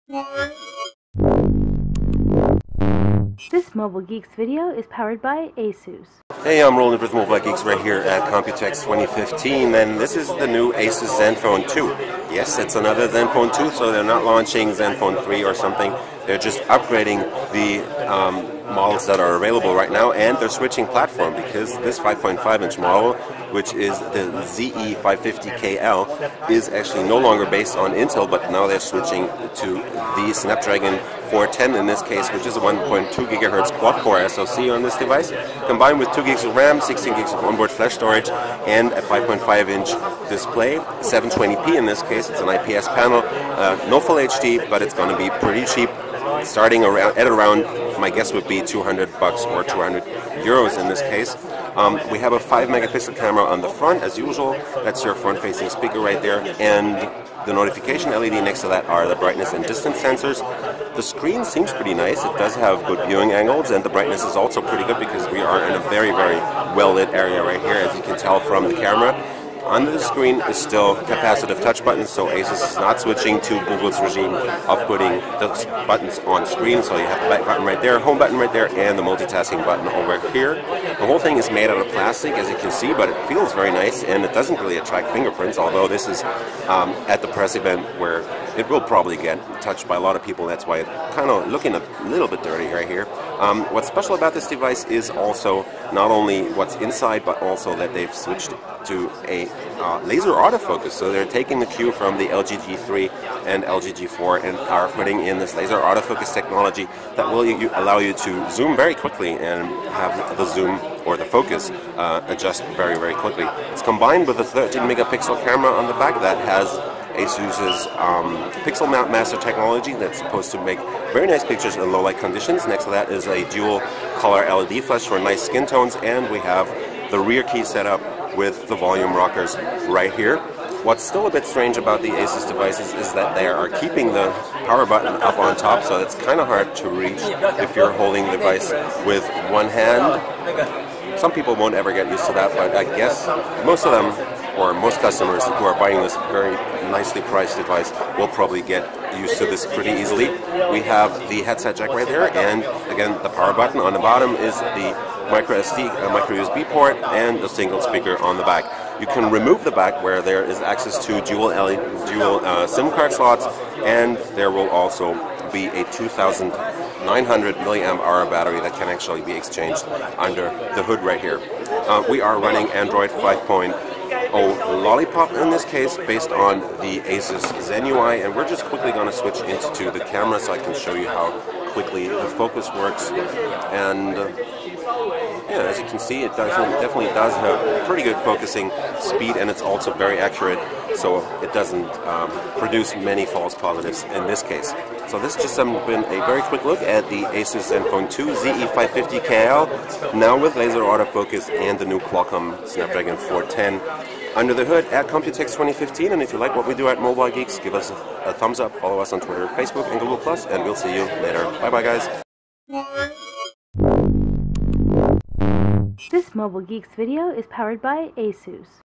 This Mobile Geeks video is powered by ASUS. Hey, I'm Roland with Mobile Geeks right here at Computex 2015, and this is the new ASUS ZenFone 2. Yes, it's another ZenFone 2, so they're not launching ZenFone 3 or something. They're just upgrading the models that are available right now, and they're switching platform because this 5.5-inch model, which is the ZE550KL, is actually no longer based on Intel, but now they're switching to the Snapdragon 410 in this case, which is a 1.2 GHz quad-core SoC on this device, combined with 2 gigs of RAM, 16 gigs of onboard flash storage, and a 5.5-inch display, 720p in this case. It's an IPS panel, no full HD, but it's going to be pretty cheap, starting around my guess would be $200 or 200 euros in this case. We have a 5-megapixel camera on the front as usual. That's your front-facing speaker right there, and the notification LED next to that are the brightness and distance sensors. The screen seems pretty nice. It does have good viewing angles, and the brightness is also pretty good because we are in a very, very well-lit area right here, as you can tell from the camera. Under the screen is still capacitive touch buttons, so ASUS is not switching to Google's regime of putting those buttons on screen. So you have the back button right there, home button right there, and the multitasking button over here. The whole thing is made out of plastic, as you can see, but it feels very nice, and it doesn't really attract fingerprints, although this is at the press event where it will probably get touched by a lot of people. That's why it's kind of looking a little bit dirty right here. What's special about this device is also not only what's inside, but also that they've switched to a laser autofocus. So they're taking the cue from the LG G3 and LG G4 and are putting in this laser autofocus technology that will allow you to zoom very quickly and have the zoom or the focus adjust very, very quickly. It's combined with a 13-megapixel camera on the back that has ASUS's Pixel Mount Master technology that's supposed to make very nice pictures in low light conditions. Next to that is a dual color LED flash for nice skin tones, and we have the rear key set up with the volume rockers right here. What's still a bit strange about the ASUS devices is that they are keeping the power button up on top, so it's kind of hard to reach if you're holding the device with one hand. Some people won't ever get used to that, but I guess most of them, or most customers who are buying this very nicely priced device, will probably get used to this pretty easily. We have the headset jack right there, and again the power button. On the bottom is the micro USB port and the single speaker on the back. You can remove the back where there is access to dual SIM card slots, and there will also be a 2,900 milliamp hour battery that can actually be exchanged under the hood right here. We are running Android 5.0 Lollipop in this case, based on the ASUS Zen UI, and we're just quickly going to switch into the camera so I can show you how quickly the focus works. And yeah, as you can see, it definitely does have pretty good focusing speed, and it's also very accurate, so it doesn't produce many false positives in this case. So this just been a very quick look at the ASUS ZenFone 2 ZE550KL, now with laser autofocus and the new Qualcomm Snapdragon 410 under the hood at Computex 2015. And if you like what we do at Mobile Geeks, give us a thumbs up, follow us on Twitter, Facebook, and Google+, and we'll see you later. Bye-bye, guys. This Mobile Geeks video is powered by ASUS.